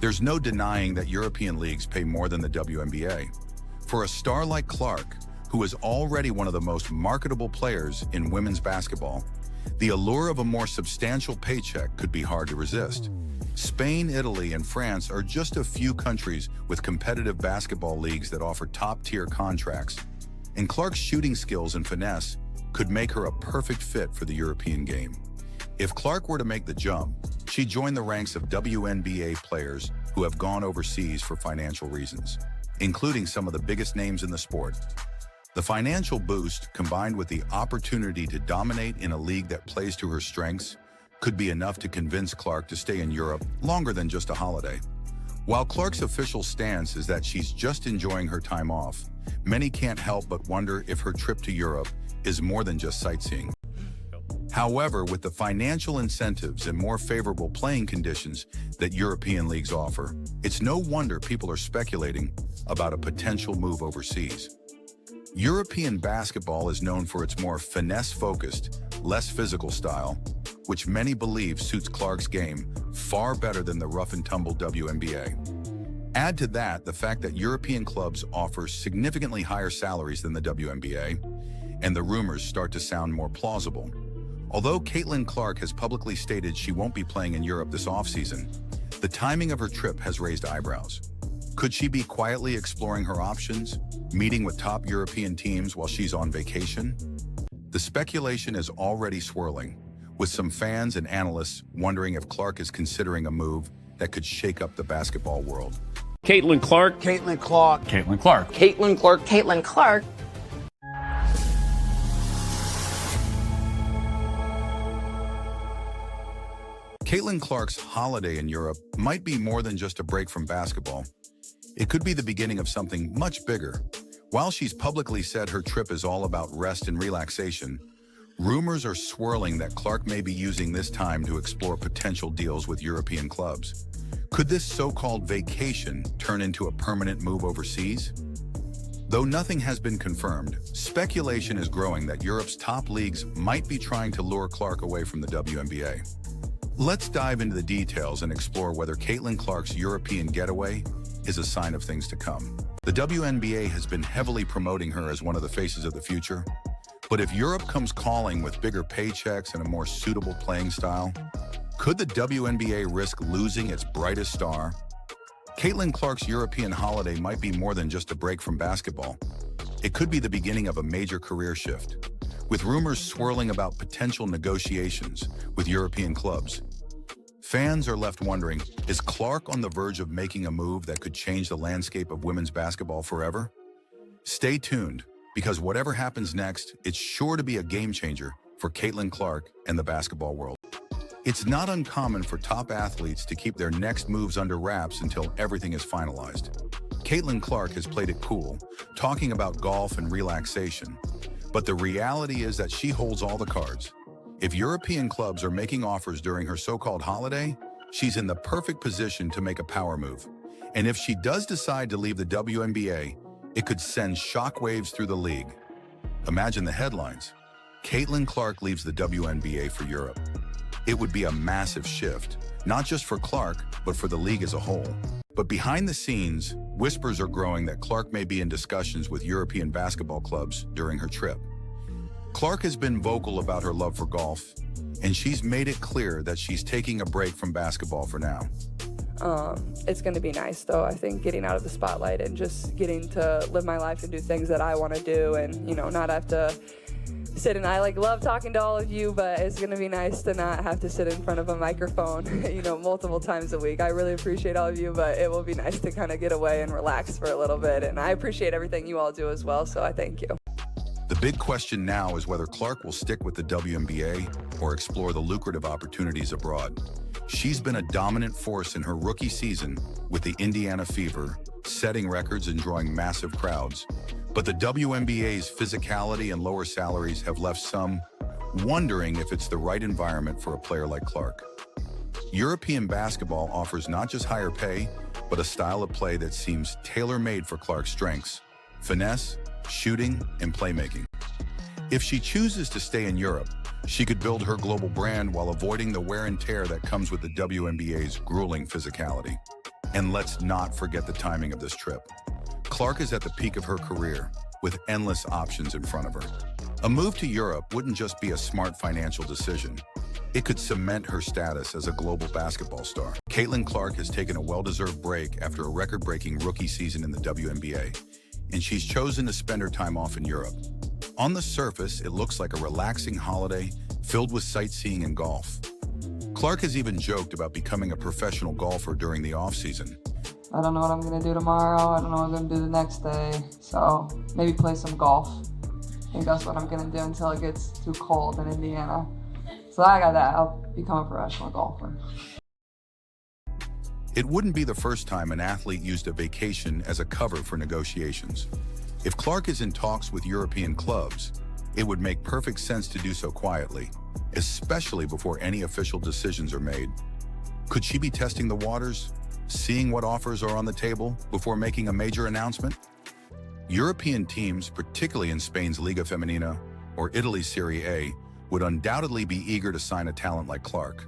There's no denying that European leagues pay more than the WNBA. For a star like Clark, who is already one of the most marketable players in women's basketball, the allure of a more substantial paycheck could be hard to resist. Spain, Italy, and France are just a few countries with competitive basketball leagues that offer top-tier contracts, and Clark's shooting skills and finesse could make her a perfect fit for the European game. If Clark were to make the jump, she'd join the ranks of WNBA players who have gone overseas for financial reasons, including some of the biggest names in the sport. The financial boost, combined with the opportunity to dominate in a league that plays to her strengths, could be enough to convince Clark to stay in Europe longer than just a holiday. While Clark's official stance is that she's just enjoying her time off, many can't help but wonder if her trip to Europe is more than just sightseeing. However, with the financial incentives and more favorable playing conditions that European leagues offer, it's no wonder people are speculating about a potential move overseas. European basketball is known for its more finesse-focused, less physical style, which many believe suits Clark's game far better than the rough-and-tumble WNBA. Add to that the fact that European clubs offer significantly higher salaries than the WNBA, and the rumors start to sound more plausible. Although Caitlin Clark has publicly stated she won't be playing in Europe this offseason, the timing of her trip has raised eyebrows. Could she be quietly exploring her options, meeting with top European teams while she's on vacation? The speculation is already swirling, with some fans and analysts wondering if Clark is considering a move that could shake up the basketball world. Caitlin Clark. Caitlin Clark. Caitlin Clark. Caitlin Clark. Caitlin Clark. Caitlin Clark's holiday in Europe might be more than just a break from basketball. It could be the beginning of something much bigger. While she's publicly said her trip is all about rest and relaxation, rumors are swirling that Clark may be using this time to explore potential deals with European clubs. Could this so-called vacation turn into a permanent move overseas? Though nothing has been confirmed, speculation is growing that Europe's top leagues might be trying to lure Clark away from the WNBA. Let's dive into the details and explore whether Caitlin Clark's European getaway is a sign of things to come. The WNBA has been heavily promoting her as one of the faces of the future, but if Europe comes calling with bigger paychecks and a more suitable playing style, could the WNBA risk losing its brightest star? Caitlin Clark's European holiday might be more than just a break from basketball. It could be the beginning of a major career shift, with rumors swirling about potential negotiations with European clubs. Fans are left wondering, is Clark on the verge of making a move that could change the landscape of women's basketball forever? Stay tuned, because whatever happens next, it's sure to be a game changer for Caitlin Clark and the basketball world. It's not uncommon for top athletes to keep their next moves under wraps until everything is finalized. Caitlin Clark has played it cool, talking about golf and relaxation, but the reality is that she holds all the cards. If European clubs are making offers during her so-called holiday, she's in the perfect position to make a power move. And if she does decide to leave the WNBA, it could send shockwaves through the league. Imagine the headlines. Caitlin Clark leaves the WNBA for Europe. It would be a massive shift, not just for Clark, but for the league as a whole. But behind the scenes, whispers are growing that Clark may be in discussions with European basketball clubs during her trip. Clark has been vocal about her love for golf, and she's made it clear that she's taking a break from basketball for now. It's going to be nice, though. I think getting out of the spotlight and just getting to live my life and do things that I want to do and, not have to sit and I love talking to all of you, but it's going to be nice to not have to sit in front of a microphone, multiple times a week. I really appreciate all of you, but it will be nice to kind of get away and relax for a little bit. And I appreciate everything you all do as well, so I thank you. The big question now is whether Clark will stick with the WNBA or explore the lucrative opportunities abroad. She's been a dominant force in her rookie season with the Indiana Fever, setting records and drawing massive crowds. But the WNBA's physicality and lower salaries have left some wondering if it's the right environment for a player like Clark. European basketball offers not just higher pay, but a style of play that seems tailor-made for Clark's strengths: finesse, shooting, and playmaking. If she chooses to stay in Europe, she could build her global brand while avoiding the wear and tear that comes with the WNBA's grueling physicality. And let's not forget the timing of this trip. Clark is at the peak of her career, with endless options in front of her. A move to Europe wouldn't just be a smart financial decision. It could cement her status as a global basketball star. Caitlin Clark has taken a well-deserved break after a record-breaking rookie season in the WNBA, and she's chosen to spend her time off in Europe. On the surface, it looks like a relaxing holiday filled with sightseeing and golf. Clark has even joked about becoming a professional golfer during the off-season. I don't know what I'm gonna do tomorrow. I don't know what I'm gonna do the next day. So maybe play some golf. I think that's what I'm gonna do until it gets too cold in Indiana. So I got that. I'll become a professional golfer. It wouldn't be the first time an athlete used a vacation as a cover for negotiations. If Clark is in talks with European clubs, it would make perfect sense to do so quietly, especially before any official decisions are made. Could she be testing the waters, seeing what offers are on the table before making a major announcement? European teams, particularly in Spain's Liga Femenina or Italy's Serie A, would undoubtedly be eager to sign a talent like Clark.